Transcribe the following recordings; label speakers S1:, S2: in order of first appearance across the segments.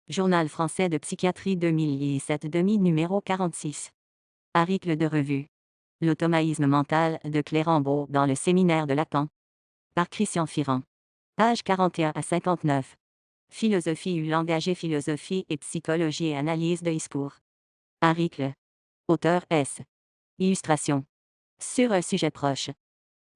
S1: Journal français de psychiatrie 2017 demi numéro 46. Article de revue. L'automaïsme mental de Clérambault dans le séminaire de Lacan. Par Christian Firand. Pages 41 à 59. Philosophie langage et philosophie et psychologie et analyse de discours. Article. Auteur S. Illustration. Sur un sujet proche.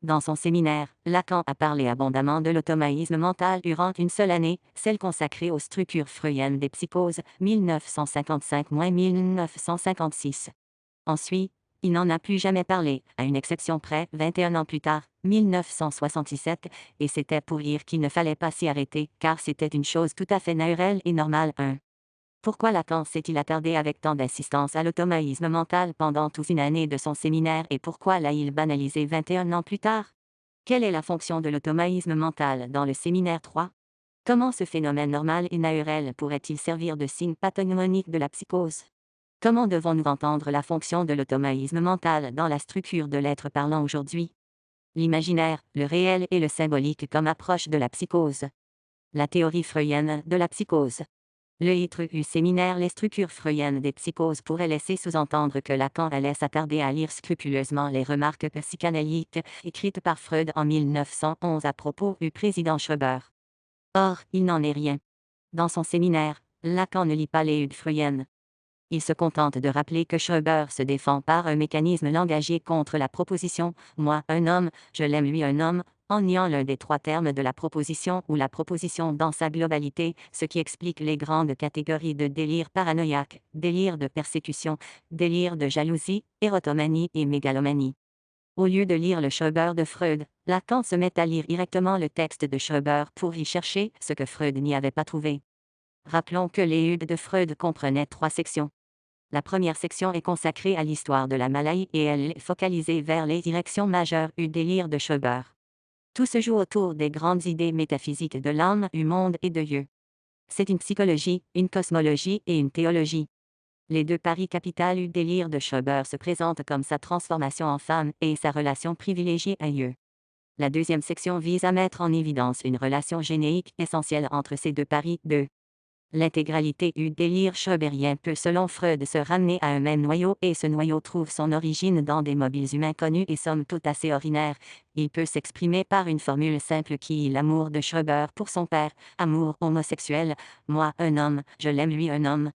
S1: Dans son séminaire, Lacan a parlé abondamment de l'automaïsme mental durant une seule année, celle consacrée aux structures freudiennes des psychoses, 1955-1956. Ensuite, il n'en a plus jamais parlé, à une exception près, 21 ans plus tard, 1967, et c'était pour dire qu'il ne fallait pas s'y arrêter, car c'était une chose tout à fait naturelle et normale. 1. Pourquoi Lacan s'est-il attardé avec tant d'insistance à l'automaïsme mental pendant toute une année de son séminaire et pourquoi l'a-t-il banalisé 21 ans plus tard? Quelle est la fonction de l'automaïsme mental dans le séminaire 3? Comment ce phénomène normal et naturel pourrait-il servir de signe pathognomonique de la psychose? Comment devons-nous entendre la fonction de l'automaïsme mental dans la structure de l'être parlant aujourd'hui? L'imaginaire, le réel et le symbolique comme approche de la psychose. La théorie freudienne de la psychose. Le titre du séminaire Les structures freudiennes des psychoses pourrait laisser sous-entendre que Lacan allait s'attarder à lire scrupuleusement les remarques psychanalytiques écrites par Freud en 1911 à propos du président Schreber. Or, il n'en est rien. Dans son séminaire, Lacan ne lit pas les Hudes freudiennes. Il se contente de rappeler que Schreber se défend par un mécanisme langagier contre la proposition « moi, un homme, je l'aime lui, un homme », en niant l'un des trois termes de la proposition ou la proposition dans sa globalité, ce qui explique les grandes catégories de délire paranoïaque, délire de persécution, délire de jalousie, érotomanie et mégalomanie. Au lieu de lire le Schreber de Freud, Lacan se met à lire directement le texte de Schreber pour y chercher ce que Freud n'y avait pas trouvé. Rappelons que l'étude de Freud comprenait 3 sections. La première section est consacrée à l'histoire de la maladie et elle est focalisée vers les directions majeures du délire de Schreber. Tout se joue autour des grandes idées métaphysiques de l'âme, du monde et de Dieu. C'est une psychologie, une cosmologie et une théologie. Les deux paris capitales du délire de Schreber se présentent comme sa transformation en femme et sa relation privilégiée à Dieu. La deuxième section vise à mettre en évidence une relation généique essentielle entre ces deux paris. 2. L'intégralité du délire schreberien peut selon Freud se ramener à un même noyau et ce noyau trouve son origine dans des mobiles humains connus et somme toute assez ordinaires. Il peut s'exprimer par une formule simple qui est l'amour de Schreber pour son père, amour homosexuel, moi un homme, je l'aime lui un homme.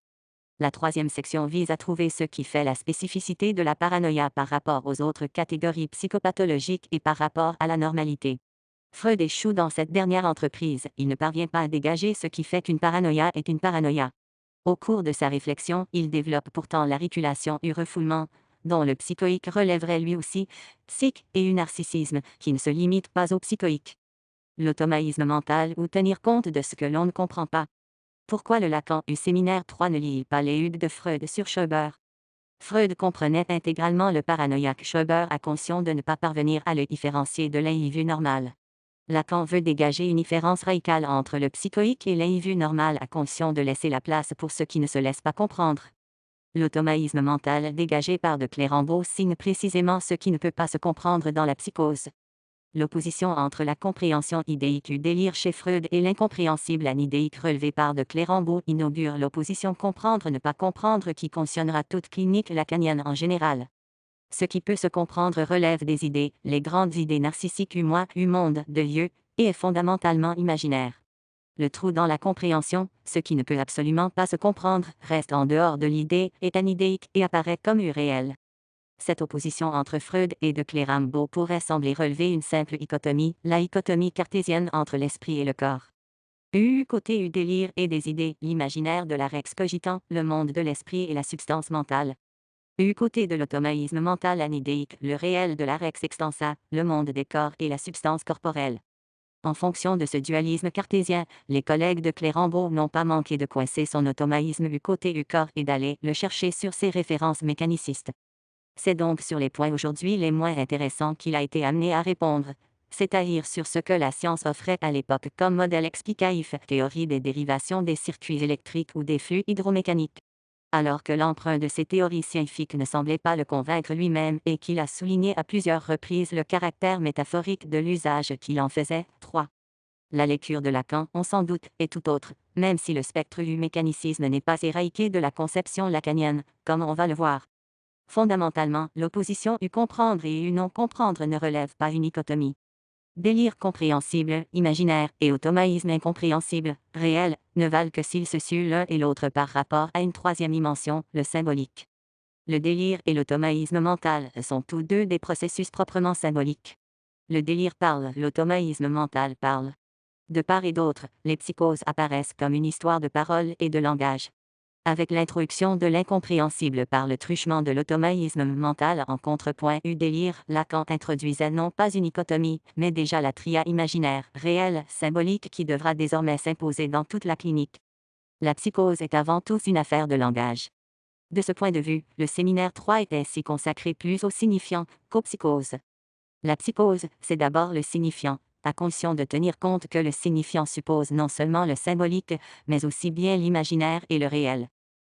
S1: La troisième section vise à trouver ce qui fait la spécificité de la paranoïa par rapport aux autres catégories psychopathologiques et par rapport à la normalité. Freud échoue dans cette dernière entreprise, il ne parvient pas à dégager ce qui fait qu'une paranoïa est une paranoïa. Au cours de sa réflexion, il développe pourtant l'articulation du refoulement, dont le psychoïque relèverait lui aussi, psych et un narcissisme qui ne se limite pas au psychoïque. L'automaïsme mental ou tenir compte de ce que l'on ne comprend pas. Pourquoi le Lacan du séminaire 3 ne lit pas les Hudes de Freud sur Schreber? Freud comprenait intégralement le paranoïaque. Schreber a conscience de ne pas parvenir à le différencier de l'individu normal. Lacan veut dégager une différence radicale entre le psychoïque et l'individu normal à condition de laisser la place pour ce qui ne se laisse pas comprendre. L'automaïsme mental dégagé par de Clérambault signe précisément ce qui ne peut pas se comprendre dans la psychose. L'opposition entre la compréhension idéique du délire chez Freud et l'incompréhensible anidéique relevée par de Clérambault inaugure l'opposition comprendre-ne pas comprendre qui conditionnera toute clinique lacanienne en général. Ce qui peut se comprendre relève des idées, les grandes idées narcissiques du moi, du monde, de Dieu, et est fondamentalement imaginaire. Le trou dans la compréhension, ce qui ne peut absolument pas se comprendre, reste en dehors de l'idée, est anidéique et apparaît comme réel. Cette opposition entre Freud et de Clérambault pourrait sembler relever une simple dichotomie, la dichotomie cartésienne entre l'esprit et le corps. Côté du délire et des idées, l'imaginaire de la rex cogitant, le monde de l'esprit et la substance mentale. Côté de l'automaïsme mental anidéique, le réel de la rex extensa, le monde des corps et la substance corporelle. En fonction de ce dualisme cartésien, les collègues de Clérambault n'ont pas manqué de coincer son automaïsme du côté du corps et d'aller le chercher sur ses références mécanicistes. C'est donc sur les points aujourd'hui les moins intéressants qu'il a été amené à répondre, c'est-à-dire sur ce que la science offrait à l'époque comme modèle explicatif, théorie des dérivations des circuits électriques ou des flux hydromécaniques. Alors que l'emprunt de ces théories scientifiques ne semblait pas le convaincre lui-même et qu'il a souligné à plusieurs reprises le caractère métaphorique de l'usage qu'il en faisait. 3. La lecture de Lacan, on s'en doute, est tout autre, même si le spectre du mécanicisme n'est pas éraillé de la conception lacanienne, comme on va le voir. Fondamentalement, l'opposition eu comprendre et eu non comprendre ne relève pas une dichotomie. Délire compréhensible, imaginaire, et automaïsme incompréhensible, réel, ne valent que s'ils se suent l'un et l'autre par rapport à une troisième dimension, le symbolique. Le délire et l'automaïsme mental sont tous deux des processus proprement symboliques. Le délire parle, l'automaïsme mental parle. De part et d'autre, les psychoses apparaissent comme une histoire de parole et de langage. Avec l'introduction de l'incompréhensible par le truchement de l'automaïsme mental en contrepoint du délire, Lacan introduisait non pas une dichotomie, mais déjà la tria imaginaire, réelle, symbolique qui devra désormais s'imposer dans toute la clinique. La psychose est avant tout une affaire de langage. De ce point de vue, le séminaire 3 est ainsi consacré plus au signifiant qu'aux psychoses. La psychose, c'est d'abord le signifiant, à condition de tenir compte que le signifiant suppose non seulement le symbolique, mais aussi bien l'imaginaire et le réel.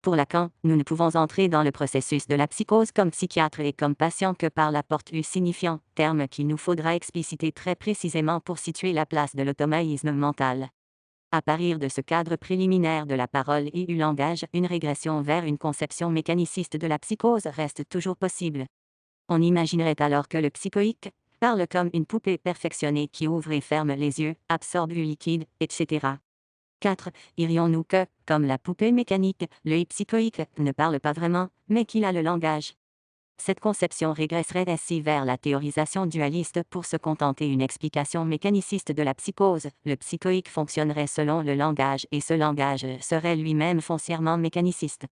S1: Pour Lacan, nous ne pouvons entrer dans le processus de la psychose comme psychiatre et comme patient que par la porte du signifiant, terme qu'il nous faudra expliciter très précisément pour situer la place de l'automaïsme mental. À partir de ce cadre préliminaire de la parole et du langage, une régression vers une conception mécaniciste de la psychose reste toujours possible. On imaginerait alors que le psychoïque parle comme une poupée perfectionnée qui ouvre et ferme les yeux, absorbe du liquide, etc. 4. Irions-nous que, comme la poupée mécanique, l'œil psychoïque ne parle pas vraiment, mais qu'il a le langage? Cette conception régresserait ainsi vers la théorisation dualiste pour se contenter une explication mécaniciste de la psychose. Le psychoïque fonctionnerait selon le langage et ce langage serait lui-même foncièrement mécaniciste.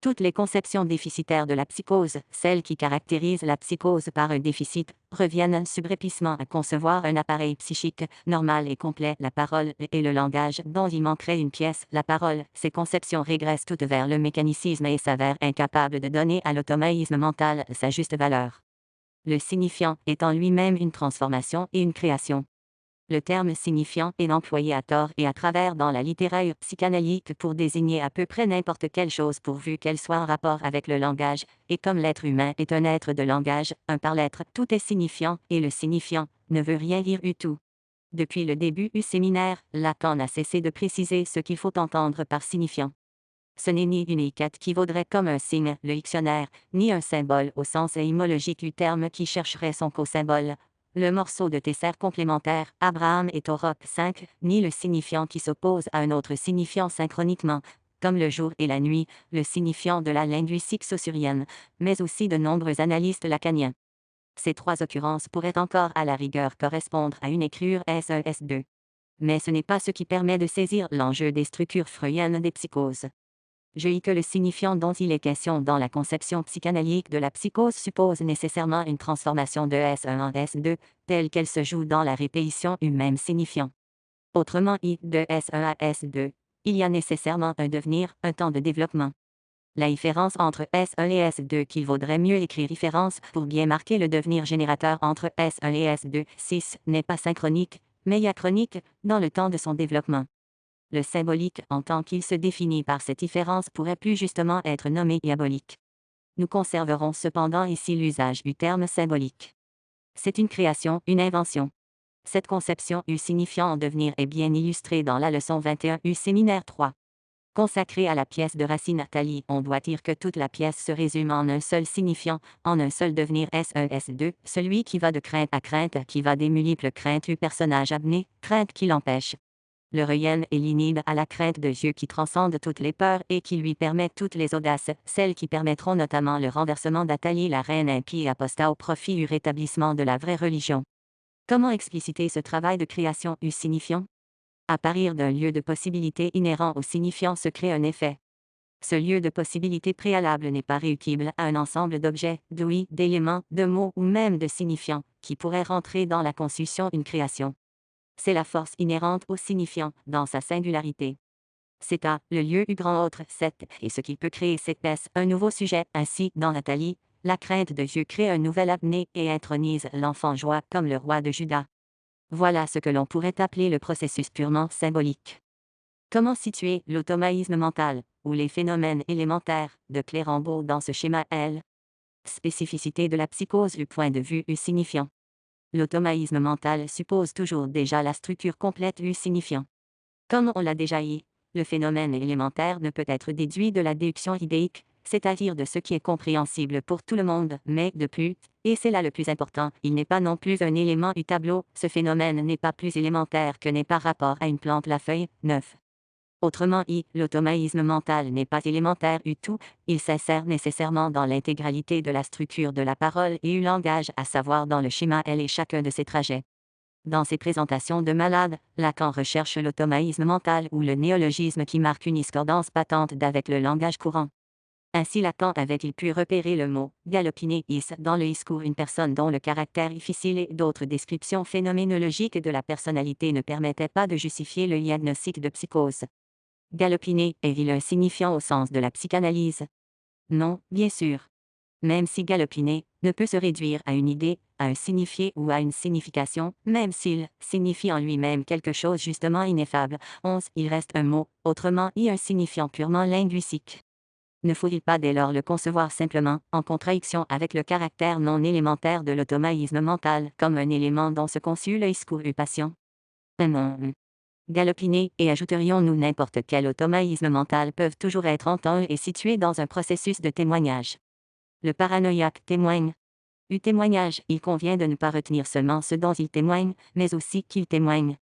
S1: Toutes les conceptions déficitaires de la psychose, celles qui caractérisent la psychose par un déficit, reviennent subrepticement à concevoir un appareil psychique normal et complet, la parole et le langage, dont il manquerait une pièce, la parole. Ces conceptions régressent toutes vers le mécanicisme et s'avèrent incapables de donner à l'automaïsme mental sa juste valeur. Le signifiant est en lui-même une transformation et une création. Le terme signifiant est employé à tort et à travers dans la littérature psychanalytique pour désigner à peu près n'importe quelle chose pourvu qu'elle soit en rapport avec le langage, et comme l'être humain est un être de langage, un par l'être, tout est signifiant, et le signifiant ne veut rien dire du tout. Depuis le début du séminaire, Lacan n'a cessé de préciser ce qu'il faut entendre par signifiant. Ce n'est ni une étiquette qui vaudrait comme un signe, le dictionnaire, ni un symbole au sens étymologique du terme qui chercherait son co-symbole, le morceau de tesser complémentaire, Abraham et Torah 5, ni le signifiant qui s'oppose à un autre signifiant synchroniquement, comme le jour et la nuit, le signifiant de la linguistique saussurienne, mais aussi de nombreux analystes lacaniens. Ces trois occurrences pourraient encore à la rigueur correspondre à une écriture S1 S2. Mais ce n'est pas ce qui permet de saisir l'enjeu des structures freudiennes des psychoses. Je dis que le signifiant dont il est question dans la conception psychanalytique de la psychose suppose nécessairement une transformation de S1 en S2, telle qu'elle se joue dans la répétition du même signifiant. Autrement dit, de S1 à S2, il y a nécessairement un devenir, un temps de développement. La différence entre S1 et S2 qu'il vaudrait mieux écrire différence pour bien marquer le devenir générateur entre S1 et S2, 6, n'est pas synchronique, mais diachronique, dans le temps de son développement. Le symbolique, en tant qu'il se définit par cette différence, pourrait plus justement être nommé diabolique. Nous conserverons cependant ici l'usage du terme symbolique. C'est une création, une invention. Cette conception du signifiant en devenir est bien illustrée dans la leçon 21 du séminaire 3. Consacrée à la pièce de Racine Attali, on doit dire que toute la pièce se résume en un seul signifiant, en un seul devenir S1 S2, celui qui va de crainte à crainte, qui va des multiples craintes du personnage abné, crainte qui l'empêche. Le réel est l'inhibe à la crainte de Dieu qui transcende toutes les peurs et qui lui permet toutes les audaces, celles qui permettront notamment le renversement d'Athalie la reine impie et apostat au profit du rétablissement de la vraie religion. Comment expliciter ce travail de création du signifiant? À partir d'un lieu de possibilité inhérent au signifiant se crée un effet. Ce lieu de possibilité préalable n'est pas réductible à un ensemble d'objets, d'ouïes, d'éléments, de mots ou même de signifiants, qui pourraient rentrer dans la constitution d'une création. C'est la force inhérente au signifiant, dans sa singularité. C'est le lieu du grand autre, cette, et ce qui peut créer cette pièce, un nouveau sujet. Ainsi, dans Nathalie, la crainte de Dieu crée un nouvel apnée et intronise l'enfant joie comme le roi de Juda. Voilà ce que l'on pourrait appeler le processus purement symbolique. Comment situer l'automaïsme mental, ou les phénomènes élémentaires, de Clérambault dans ce schéma L? Spécificité de la psychose du point de vue du signifiant. L'automaïsme mental suppose toujours déjà la structure complète du signifiant. Comme on l'a déjà dit, le phénomène élémentaire ne peut être déduit de la déduction idéique, c'est-à-dire de ce qui est compréhensible pour tout le monde, mais de plus, et c'est là le plus important, il n'est pas non plus un élément du tableau, ce phénomène n'est pas plus élémentaire que n'est par rapport à une plante la feuille, 9. Autrement dit, l'automaïsme mental n'est pas élémentaire du tout, il s'insère nécessairement dans l'intégralité de la structure de la parole et du langage, à savoir dans le schéma L et chacun de ses trajets. Dans ses présentations de malades, Lacan recherche l'automaïsme mental ou le néologisme qui marque une discordance patente d'avec le langage courant. Ainsi Lacan avait-il pu repérer le mot « galopinéis » dans le discours une personne dont le caractère difficile et d'autres descriptions phénoménologiques de la personnalité ne permettaient pas de justifier le diagnostic de psychose. Galopiner est-il un signifiant au sens de la psychanalyse? Non, bien sûr. Même si galopiner ne peut se réduire à une idée, à un signifié ou à une signification, même s'il signifie en lui-même quelque chose justement ineffable, 11, il reste un mot, autrement dit un signifiant purement linguistique. Ne faut-il pas dès lors le concevoir simplement, en contradiction avec le caractère non élémentaire de l'automaïsme mental, comme un élément dont se conçut le discours du patient? Non. Galopiner, et ajouterions-nous n'importe quel automaïsme mental peuvent toujours être entendus et situés dans un processus de témoignage. Le paranoïaque témoigne. Du témoignage, il convient de ne pas retenir seulement ce dont il témoigne, mais aussi qu'il témoigne.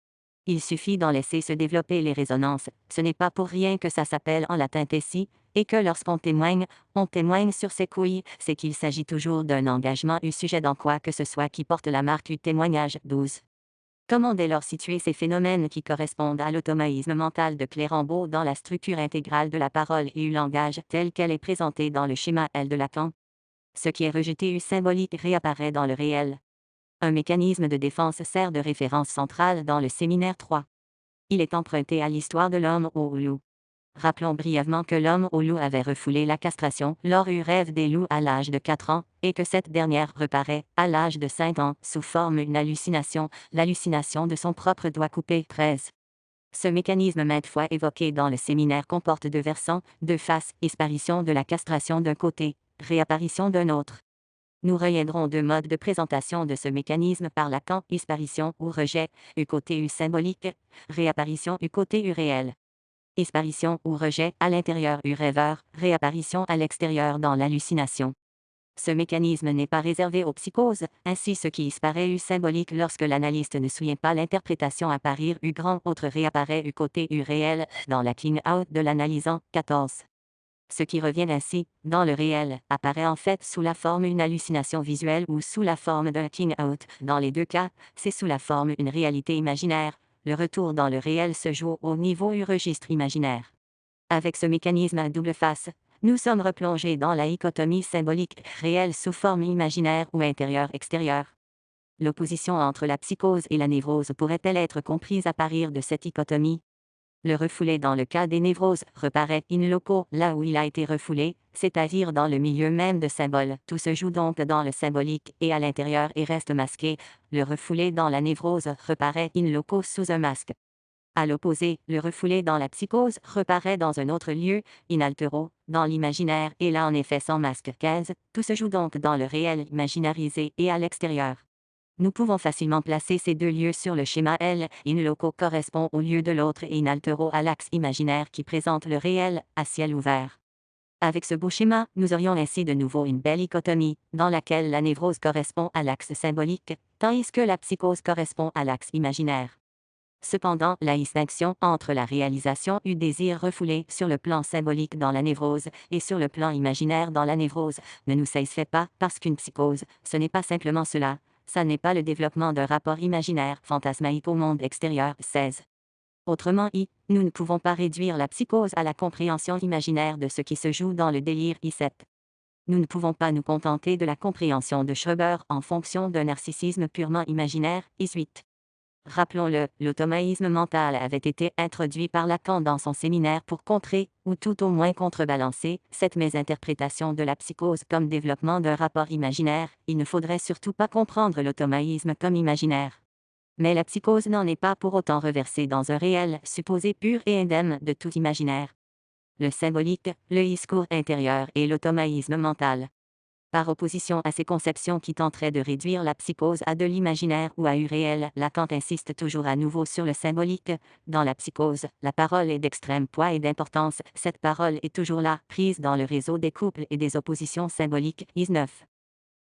S1: Il suffit d'en laisser se développer les résonances, ce n'est pas pour rien que ça s'appelle en latin tessi, et que lorsqu'on témoigne sur ses couilles, c'est qu'il s'agit toujours d'un engagement du sujet dans quoi que ce soit qui porte la marque du témoignage. 12. Comment dès lors situer ces phénomènes qui correspondent à l'automaïsme mental de Clérambault dans la structure intégrale de la parole et du langage telle qu'elle est présentée dans le schéma L de Lacan? Ce qui est rejeté du symbolique réapparaît dans le réel. Un mécanisme de défense sert de référence centrale dans le séminaire 3. Il est emprunté à l'histoire de l'homme au loup. Rappelons brièvement que l'homme au loup avait refoulé la castration lors du rêve des loups à l'âge de 4 ans, et que cette dernière reparaît, à l'âge de 5 ans, sous forme d'une hallucination, l'hallucination de son propre doigt coupé. 13. Ce mécanisme maintes fois évoqué dans le séminaire comporte deux versants, deux faces, disparition de la castration d'un côté, réapparition d'un autre. Nous reviendrons deux modes de présentation de ce mécanisme par Lacan, disparition ou rejet, du côté U symbolique, réapparition du côté U réel. Disparition ou rejet à l'intérieur du rêveur, réapparition à l'extérieur dans l'hallucination. Ce mécanisme n'est pas réservé aux psychoses, ainsi ce qui disparaît U symbolique lorsque l'analyste ne souvient pas l'interprétation apparir U grand autre réapparaît du côté U réel, dans la king out de l'analysant. 14. Ce qui revient ainsi, dans le réel, apparaît en fait sous la forme d'une hallucination visuelle ou sous la forme d'un king out. Dans les deux cas, c'est sous la forme d'une réalité imaginaire. Le retour dans le réel se joue au niveau du registre imaginaire. Avec ce mécanisme à double face, nous sommes replongés dans la dichotomie symbolique réelle sous forme imaginaire ou intérieur-extérieur. L'opposition entre la psychose et la névrose pourrait-elle être comprise à partir de cette dichotomie? Le refoulé dans le cas des névroses reparaît in loco là où il a été refoulé, c'est-à-dire dans le milieu même de symbole. Tout se joue donc dans le symbolique et à l'intérieur et reste masqué. Le refoulé dans la névrose reparaît in loco sous un masque. À l'opposé, le refoulé dans la psychose reparaît dans un autre lieu, in altero, dans l'imaginaire et là en effet sans masque. 15. Tout se joue donc dans le réel imaginarisé et à l'extérieur. Nous pouvons facilement placer ces deux lieux sur le schéma L. In loco correspond au lieu de l'autre et in altero à l'axe imaginaire qui présente le réel, à ciel ouvert. Avec ce beau schéma, nous aurions ainsi de nouveau une belle dichotomie, dans laquelle la névrose correspond à l'axe symbolique, tandis que la psychose correspond à l'axe imaginaire. Cependant, la distinction entre la réalisation du désir refoulé sur le plan symbolique dans la névrose et sur le plan imaginaire dans la névrose ne nous satisfait pas parce qu'une psychose, ce n'est pas simplement cela. Ça n'est pas le développement d'un rapport imaginaire, fantasmaïque au monde extérieur. 16. Autrement dit, nous ne pouvons pas réduire la psychose à la compréhension imaginaire de ce qui se joue dans le délire I7. Nous ne pouvons pas nous contenter de la compréhension de Schreber en fonction d'un narcissisme purement imaginaire. 18. Rappelons-le, l'automaïsme mental avait été introduit par Lacan dans son séminaire pour contrer, ou tout au moins contrebalancer, cette mésinterprétation de la psychose comme développement d'un rapport imaginaire. Il ne faudrait surtout pas comprendre l'automaïsme comme imaginaire. Mais la psychose n'en est pas pour autant reversée dans un réel, supposé pur et indemne de tout imaginaire. Le symbolique, le discours intérieur et l'automaïsme mental. Par opposition à ces conceptions qui tenteraient de réduire la psychose à de l'imaginaire ou à du réel, Lacan insiste toujours à nouveau sur le symbolique. Dans la psychose, la parole est d'extrême poids et d'importance. Cette parole est toujours là, prise dans le réseau des couples et des oppositions symboliques. 19.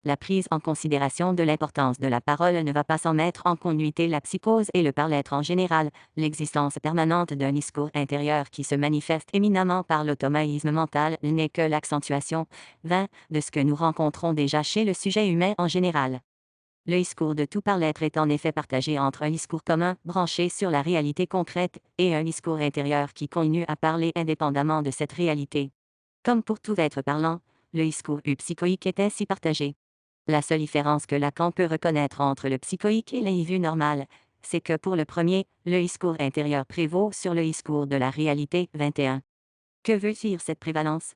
S1: La prise en considération de l'importance de la parole ne va pas sans mettre en connuité la psychose et le par-l'être en général. L'existence permanente d'un discours intérieur qui se manifeste éminemment par l'automatisme mental n'est que l'accentuation 20 de ce que nous rencontrons déjà chez le sujet humain en général. Le discours de tout par-l'être est en effet partagé entre un discours commun, branché sur la réalité concrète, et un discours intérieur qui continue à parler indépendamment de cette réalité. Comme pour tout être parlant, le discours psychoïque est ainsi partagé. La seule différence que Lacan peut reconnaître entre le psychoïque et l'individu normal, c'est que pour le premier, le discours intérieur prévaut sur le discours de la réalité. 21. Que veut dire cette prévalence?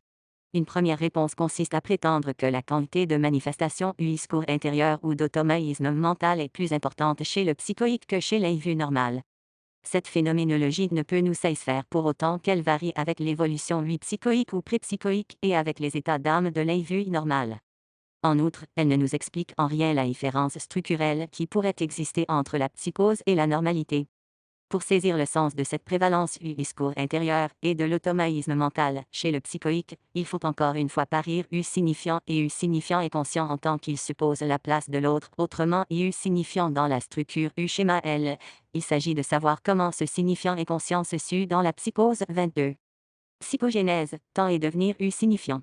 S1: Une première réponse consiste à prétendre que la quantité de manifestation du discours intérieur ou d'automatisme mental est plus importante chez le psychoïque que chez l'individu normal. Cette phénoménologie ne peut nous satisfaire pour autant qu'elle varie avec l'évolution psychoïque ou pré-psychoïque et avec les états d'âme de l'individu normal. En outre, elle ne nous explique en rien la différence structurelle qui pourrait exister entre la psychose et la normalité. Pour saisir le sens de cette prévalence du discours intérieur et de l'automatisme mental chez le psychoïque, il faut encore une fois parir signifiant et signifiant est conscient en tant qu'il suppose la place de l'autre, autrement signifiant dans la structure schéma L. Il s'agit de savoir comment ce signifiant est conscient se sue dans la psychose. 22. Psychogénèse, temps et devenir signifiant.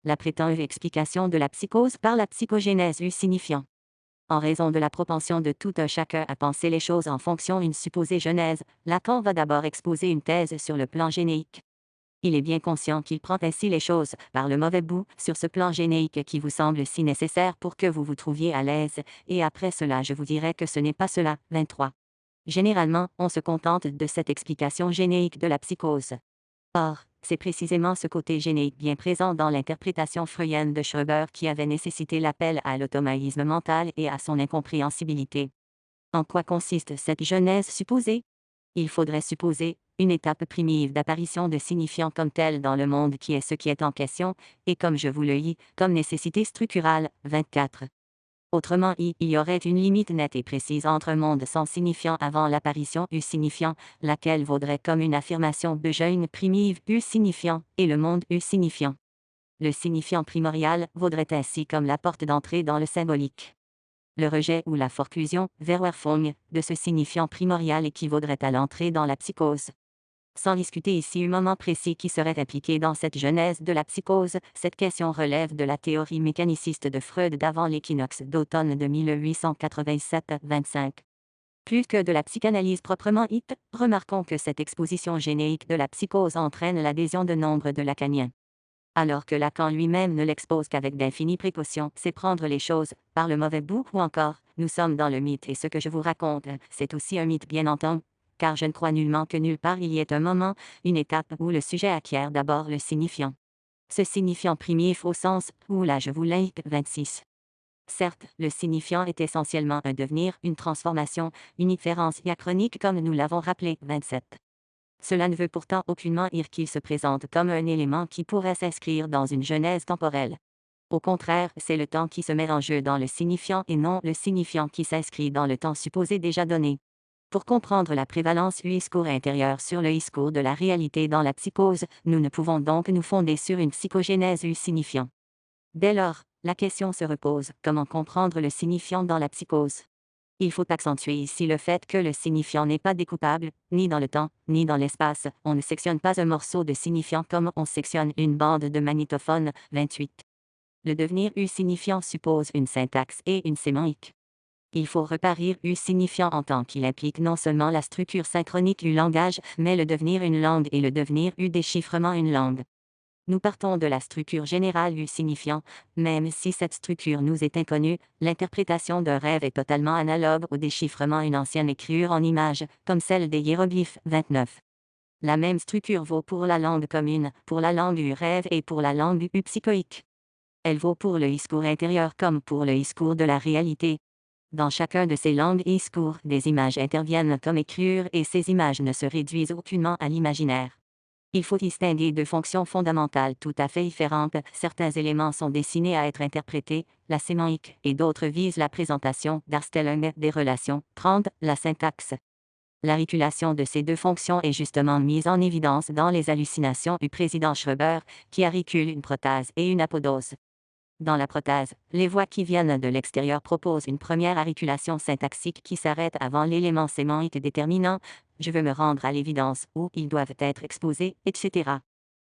S1: La prétendue explication de la psychose par la psychogénèse signifiant. En raison de la propension de tout un chacun à penser les choses en fonction d'une supposée genèse, Lacan va d'abord exposer une thèse sur le plan généique. Il est bien conscient qu'il prend ainsi les choses par le mauvais bout sur ce plan généique qui vous semble si nécessaire pour que vous vous trouviez à l'aise, et après cela je vous dirai que ce n'est pas cela. 23. Généralement, on se contente de cette explication généique de la psychose. Or, c'est précisément ce côté généique bien présent dans l'interprétation freudienne de Schreber qui avait nécessité l'appel à l'automatisme mental et à son incompréhensibilité. En quoi consiste cette genèse supposée? Il faudrait supposer une étape primitive d'apparition de signifiants comme tel dans le monde qui est ce qui est en question, et comme je vous le dis, comme nécessité structurale. 24. Autrement, il y aurait une limite nette et précise entre un monde sans signifiant avant l'apparition du signifiant, laquelle vaudrait comme une affirmation de jeune primitive signifiant, et le monde signifiant. Le signifiant primordial vaudrait ainsi comme la porte d'entrée dans le symbolique. Le rejet ou la forclusion, Verwerfung, de ce signifiant primordial équivaudrait à l'entrée dans la psychose. Sans discuter ici un moment précis qui serait impliqué dans cette genèse de la psychose, cette question relève de la théorie mécaniciste de Freud d'avant l'équinoxe d'automne de 1887-25. Plus que de la psychanalyse proprement dite, remarquons que cette exposition généique de la psychose entraîne l'adhésion de nombre de lacaniens. Alors que Lacan lui-même ne l'expose qu'avec d'infinies précautions, c'est prendre les choses par le mauvais bout ou encore, nous sommes dans le mythe et ce que je vous raconte, c'est aussi un mythe bien entendu, car je ne crois nullement que nulle part il y ait un moment, une étape où le sujet acquiert d'abord le signifiant. Ce signifiant primitif au sens où là je vous l'indique. 26. Certes, le signifiant est essentiellement un devenir, une transformation, une différence diachronique comme nous l'avons rappelé. 27. Cela ne veut pourtant aucunement dire qu'il se présente comme un élément qui pourrait s'inscrire dans une genèse temporelle. Au contraire, c'est le temps qui se met en jeu dans le signifiant et non le signifiant qui s'inscrit dans le temps supposé déjà donné. Pour comprendre la prévalence du discours intérieur sur le discours de la réalité dans la psychose, nous ne pouvons donc nous fonder sur une psychogénèse du signifiant. Dès lors, la question se repose, comment comprendre le signifiant dans la psychose? Il faut accentuer ici le fait que le signifiant n'est pas découpable, ni dans le temps, ni dans l'espace. On ne sectionne pas un morceau de signifiant comme on sectionne une bande de magnétophone. 28. Le devenir signifiant suppose une syntaxe et une sémantique. Il faut reparir signifiant en tant qu'il implique non seulement la structure synchronique du langage, mais le devenir une langue et le devenir déchiffrement une langue. Nous partons de la structure générale du signifiant, même si cette structure nous est inconnue, l'interprétation d'un rêve est totalement analogue au déchiffrement d'une ancienne écriture en images, comme celle des hiéroglyphes. 29. La même structure vaut pour la langue commune, pour la langue du rêve et pour la langue du psychoïque. Elle vaut pour le discours intérieur comme pour le discours de la réalité. Dans chacun de ces langues et discours, des images interviennent comme écriture et ces images ne se réduisent aucunement à l'imaginaire. Il faut distinguer deux fonctions fondamentales tout à fait différentes. Certains éléments sont destinés à être interprétés, la sémantique, et d'autres visent la présentation, darstellung, des relations, 30, la syntaxe. L'articulation de ces deux fonctions est justement mise en évidence dans les hallucinations du président Schreber, qui articule une prothèse et une apodose. Dans la prothèse, les voix qui viennent de l'extérieur proposent une première articulation syntaxique qui s'arrête avant l'élément sémantique déterminant je veux me rendre à l'évidence ou ils doivent être exposés, etc.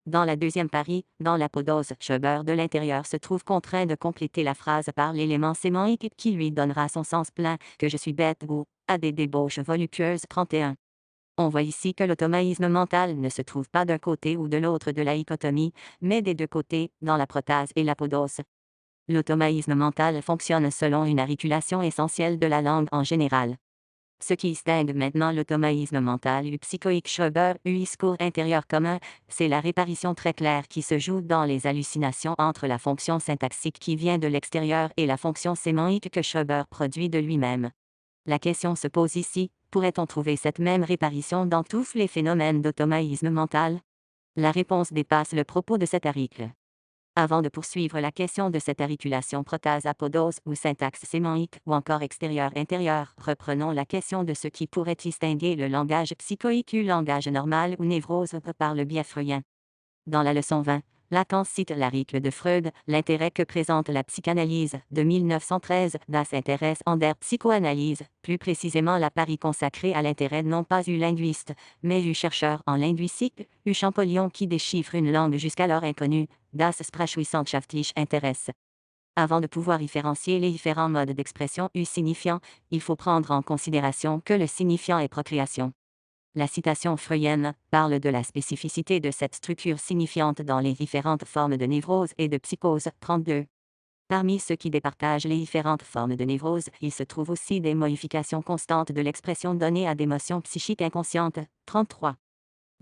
S1: Dans la deuxième parie, dans l'apodose, Schreber de l'intérieur se trouve contraint de compléter la phrase par l'élément sémantique qui lui donnera son sens plein, que je suis bête ou à des débauches voluptueuses 31. On voit ici que l'automaïsme mental ne se trouve pas d'un côté ou de l'autre de la dichotomie, mais des deux côtés, dans la prothèse et l'apodose. L'automaïsme mental fonctionne selon une articulation essentielle de la langue en général. Ce qui distingue maintenant l'automaïsme mental du psychoïque Schreber du discours intérieur commun, c'est la réparation très claire qui se joue dans les hallucinations entre la fonction syntaxique qui vient de l'extérieur et la fonction sémantique que Schreber produit de lui-même. La question se pose ici, pourrait-on trouver cette même réparation dans tous les phénomènes d'automaïsme mental? La réponse dépasse le propos de cet article. Avant de poursuivre la question de cette articulation prothèse-apodose ou syntaxe sémantique ou encore extérieur-intérieur, reprenons la question de ce qui pourrait distinguer le langage psychoïque du langage normal ou névrose par le biais freudien. Dans la leçon 20, Lacan cite l'article de Freud, l'intérêt que présente la psychanalyse de 1913, Das Interesse an der Psychoanalyse, plus précisément la parie consacrée à l'intérêt non pas du linguiste, mais du chercheur en linguistique, du Champollion qui déchiffre une langue jusqu'alors inconnue, Das Sprachwissenschaftliche Interesse. Avant de pouvoir différencier les différents modes d'expression u signifiant, il faut prendre en considération que le signifiant est procréation. La citation freudienne parle de la spécificité de cette structure signifiante dans les différentes formes de névrose et de psychose. 32. Parmi ceux qui départagent les différentes formes de névrose, il se trouve aussi des modifications constantes de l'expression donnée à d'émotions psychiques inconscientes. 33.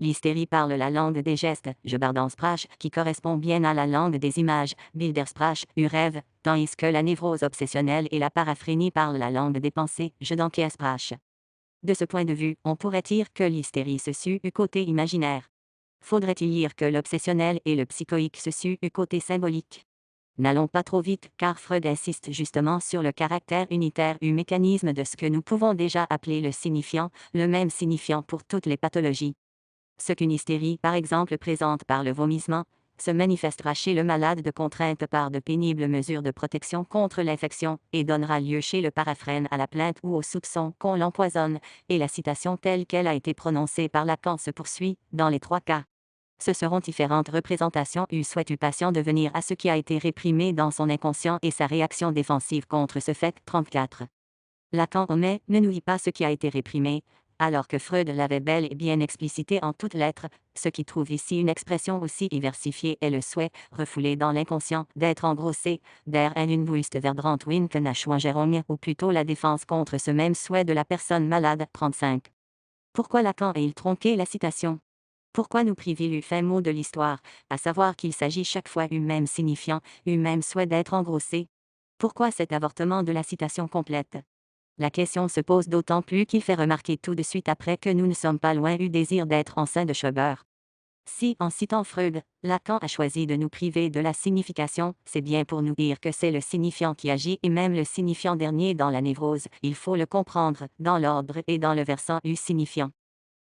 S1: L'hystérie parle la langue des gestes, Gebardansprache, qui correspond bien à la langue des images, Bildersprache, du rêve, tandis que la névrose obsessionnelle et la paraphrénie parlent la langue des pensées, Gedankensprache. De ce point de vue, on pourrait dire que l'hystérie se sue du côté imaginaire. Faudrait-il dire que l'obsessionnel et le psychoïque se suent du côté symbolique? N'allons pas trop vite, car Freud insiste justement sur le caractère unitaire du mécanisme de ce que nous pouvons déjà appeler le signifiant, le même signifiant pour toutes les pathologies. Ce qu'une hystérie, par exemple, présente par le vomissement, se manifestera chez le malade de contrainte par de pénibles mesures de protection contre l'infection et donnera lieu chez le paraphrène à la plainte ou au soupçon qu'on l'empoisonne, et la citation telle qu'elle a été prononcée par Lacan se poursuit, dans les trois cas. Ce seront différentes représentations où souhaite du patient de venir à ce qui a été réprimé dans son inconscient et sa réaction défensive contre ce fait. 34. Lacan omet, ne nous dit pas ce qui a été réprimé, alors que Freud l'avait bel et bien explicité en toutes lettres, ce qui trouve ici une expression aussi diversifiée est le souhait, refoulé dans l'inconscient, d'être engrossé, der en unbewusste Verdrantwin que Nachwangerung, ou plutôt la défense contre ce même souhait de la personne malade. 35. Pourquoi Lacan a-t-il tronqué la citation? Pourquoi nous priver du fin mot de l'histoire, à savoir qu'il s'agit chaque fois du même signifiant, du même souhait d'être engrossé? Pourquoi cet avortement de la citation complète? La question se pose d'autant plus qu'il fait remarquer tout de suite après que nous ne sommes pas loin du désir d'être enceint de Schreber. Si, en citant Freud, Lacan a choisi de nous priver de la signification, c'est bien pour nous dire que c'est le signifiant qui agit et même le signifiant dernier dans la névrose, il faut le comprendre, dans l'ordre et dans le versant du signifiant.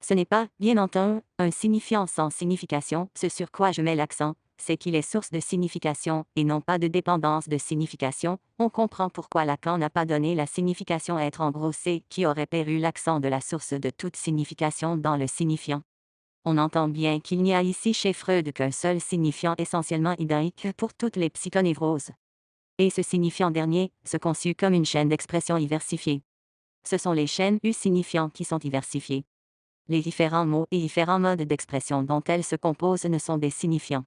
S1: Ce n'est pas, bien entendu, un signifiant sans signification, ce sur quoi je mets l'accent, c'est qu'il est source de signification et non pas de dépendance de signification. On comprend pourquoi Lacan n'a pas donné la signification être engrossée qui aurait perdu l'accent de la source de toute signification dans le signifiant. On entend bien qu'il n'y a ici chez Freud qu'un seul signifiant essentiellement identique pour toutes les psychonévroses. Et ce signifiant dernier se conçut comme une chaîne d'expression diversifiée. Ce sont les chaînes du signifiant qui sont diversifiées. Les différents mots et différents modes d'expression dont elles se composent ne sont des signifiants.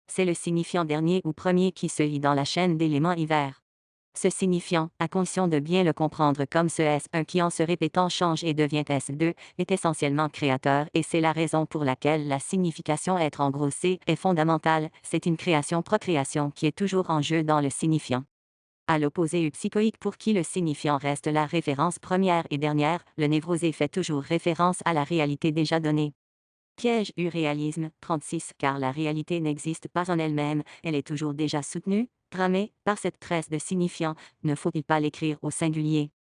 S1: C'est le signifiant dernier ou premier qui se lit dans la chaîne d'éléments divers. Ce signifiant, à condition de bien le comprendre comme ce S1 qui en se répétant change et devient S2, est essentiellement créateur et c'est la raison pour laquelle la signification être engrossée est fondamentale, c'est une création-procréation qui est toujours en jeu dans le signifiant. À l'opposé du psychoïque pour qui le signifiant reste la référence première et dernière, le névrosé fait toujours référence à la réalité déjà donnée. Piège u réalisme 36 car la réalité n'existe pas en elle-même, elle est toujours déjà soutenue, tramée, par cette tresse de signifiants, ne faut-il pas l'écrire au singulier?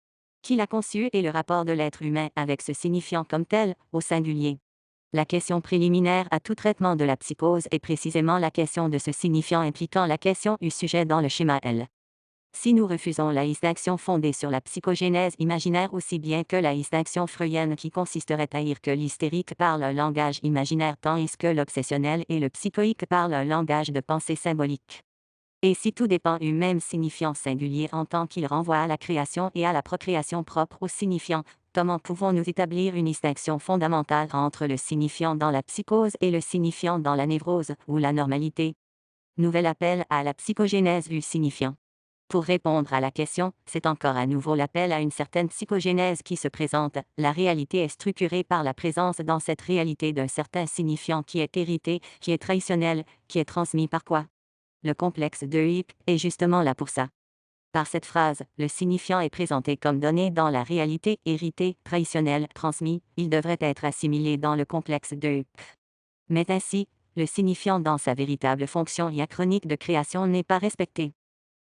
S1: Qui l'a conçu et le rapport de l'être humain avec ce signifiant comme tel, au singulier? La question préliminaire à tout traitement de la psychose est précisément la question de ce signifiant impliquant la question u sujet dans le schéma L. Si nous refusons la distinction fondée sur la psychogénèse imaginaire aussi bien que la distinction freudienne qui consisterait à dire que l'hystérique parle un langage imaginaire tandis que l'obsessionnel et le psychoïque parlent un langage de pensée symbolique. Et si tout dépend du même signifiant singulier en tant qu'il renvoie à la création et à la procréation propre au signifiant, comment pouvons-nous établir une distinction fondamentale entre le signifiant dans la psychose et le signifiant dans la névrose ou la normalité? Nouvel appel à la psychogénèse du signifiant. Pour répondre à la question, c'est encore à nouveau l'appel à une certaine psychogénèse qui se présente. La réalité est structurée par la présence dans cette réalité d'un certain signifiant qui est hérité, qui est traditionnel, qui est transmis par quoi? Le complexe d'Oedipe est justement là pour ça. Par cette phrase, le signifiant est présenté comme donné dans la réalité héritée, traditionnelle, transmis, il devrait être assimilé dans le complexe d'Oedipe. Mais ainsi, le signifiant dans sa véritable fonction diachronique de création n'est pas respecté.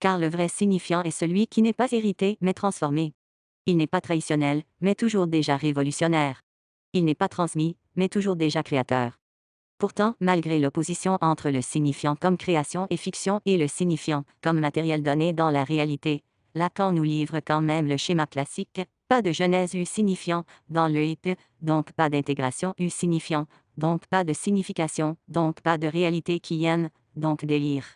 S1: Car le vrai signifiant est celui qui n'est pas hérité mais transformé. Il n'est pas traditionnel, mais toujours déjà révolutionnaire. Il n'est pas transmis, mais toujours déjà créateur. Pourtant, malgré l'opposition entre le signifiant comme création et fiction et le signifiant comme matériel donné dans la réalité, Lacan nous livre quand même le schéma classique, pas de genèse u signifiant dans le hip, donc pas d'intégration u signifiant, donc pas de signification, donc pas de réalité qui vienne, donc délire.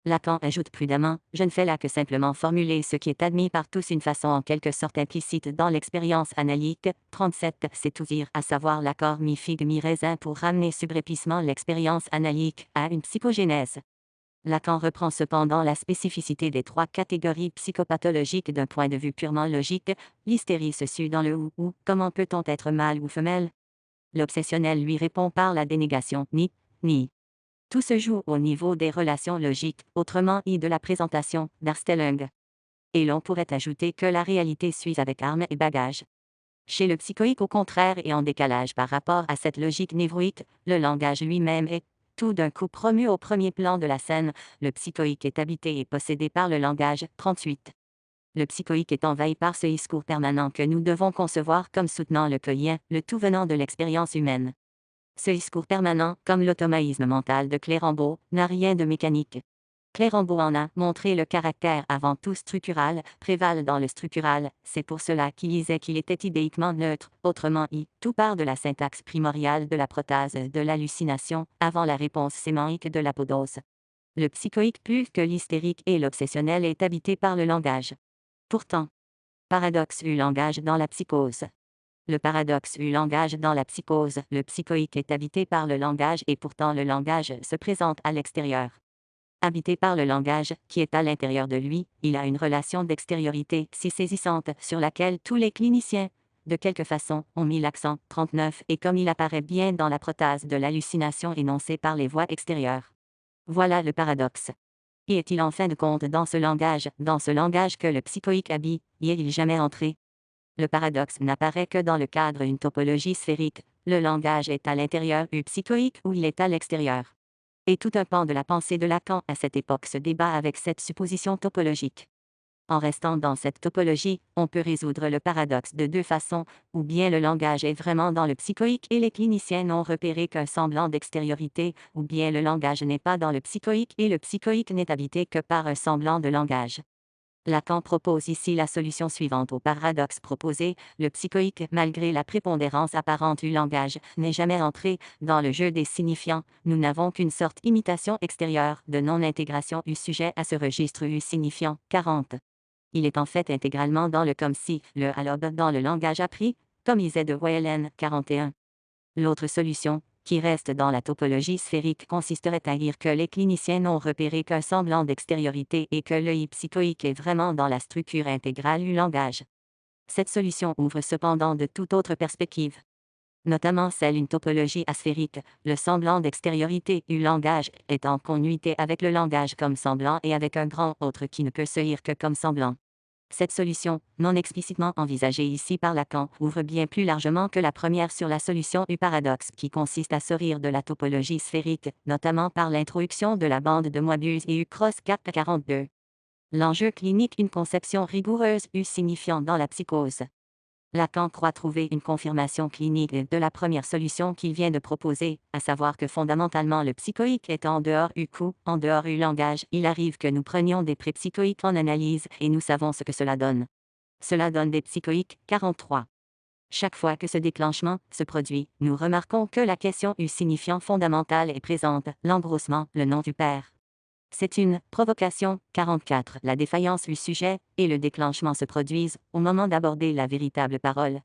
S1: Lacan ajoute prudemment, je ne fais là que simplement formuler ce qui est admis par tous une façon en quelque sorte implicite dans l'expérience analytique. 37, c'est tout dire, à savoir l'accord mi-figue mi-raisin pour ramener subrepticement l'expérience analytique à une psychogénèse. Lacan reprend cependant la spécificité des trois catégories psychopathologiques d'un point de vue purement logique. L'hystérie se suit dans le ou, comment peut-on être mâle ou femelle? L'obsessionnel lui répond par la dénégation, ni. Tout se joue au niveau des relations logiques, autrement dit de la présentation, d'Arstellung. Et l'on pourrait ajouter que la réalité suit avec armes et bagages. Chez le psychoïque, au contraire, et en décalage par rapport à cette logique névroïque, le langage lui-même est, tout d'un coup promu au premier plan de la scène, le psychoïque est habité et possédé par le langage. 38. Le psychoïque est envahi par ce discours permanent que nous devons concevoir comme soutenant le quotidien, le tout venant de l'expérience humaine. Ce discours permanent, comme l'automaïsme mental de Clérambault, n'a rien de mécanique. Clérambault en a montré le caractère avant tout structural, prévale dans le structural, c'est pour cela qu'il disait qu'il était idéiquement neutre, autrement dit, tout part de la syntaxe primordiale de la protase de l'hallucination, avant la réponse sémantique de l'apodose. Le psychoïque plus que l'hystérique et l'obsessionnel est habité par le langage. Pourtant, paradoxe du langage dans la psychose. Le paradoxe du langage dans la psychose, le psychoïque est habité par le langage et pourtant le langage se présente à l'extérieur. Habité par le langage, qui est à l'intérieur de lui, il a une relation d'extériorité si saisissante sur laquelle tous les cliniciens, de quelque façon, ont mis l'accent. 39 et comme il apparaît bien dans la protase de l'hallucination énoncée par les voix extérieures. Voilà le paradoxe. Y est-il en fin de compte dans ce langage que le psychoïque habite, y est-il jamais entré? Le paradoxe n'apparaît que dans le cadre d'une topologie sphérique. Le langage est à l'intérieur du psychoïque ou il est à l'extérieur. Et tout un pan de la pensée de Lacan à cette époque se débat avec cette supposition topologique. En restant dans cette topologie, on peut résoudre le paradoxe de deux façons, ou bien le langage est vraiment dans le psychoïque et les cliniciens n'ont repéré qu'un semblant d'extériorité, ou bien le langage n'est pas dans le psychoïque et le psychoïque n'est habité que par un semblant de langage. Lacan propose ici la solution suivante au paradoxe proposé, le psychoïque, malgré la prépondérance apparente du langage, n'est jamais entré dans le jeu des signifiants, nous n'avons qu'une sorte d'imitation extérieure de non-intégration du sujet à ce registre du signifiant. 40. Il est en fait intégralement dans le comme si, le alors dans le langage appris, comme disait de Weyelen. 41. L'autre solution, qui reste dans la topologie sphérique, consisterait à dire que les cliniciens n'ont repéré qu'un semblant d'extériorité et que l'œil psychoïque est vraiment dans la structure intégrale du langage. Cette solution ouvre cependant de toute autre perspective, notamment celle d'une topologie asphérique. Le semblant d'extériorité du langage est en connuité avec le langage comme semblant et avec un grand autre qui ne peut se lire que comme semblant. Cette solution, non explicitement envisagée ici par Lacan, ouvre bien plus largement que la première sur la solution du paradoxe, qui consiste à sortir de la topologie sphérique, notamment par l'introduction de la bande de Mobius et U-cross 442. L'enjeu clinique, une conception rigoureuse signifiant dans la psychose. Lacan croit trouver une confirmation clinique de la première solution qu'il vient de proposer, à savoir que fondamentalement le psychoïque est en dehors du coup, en dehors du langage. Il arrive que nous prenions des prépsychoïques en analyse et nous savons ce que cela donne. Cela donne des psychoïques 43. Chaque fois que ce déclenchement se produit, nous remarquons que la question signifiant fondamentale est présente, l'embroussement, le nom du père. C'est une provocation 44. La défaillance du sujet et le déclenchement se produisent au moment d'aborder la véritable parole.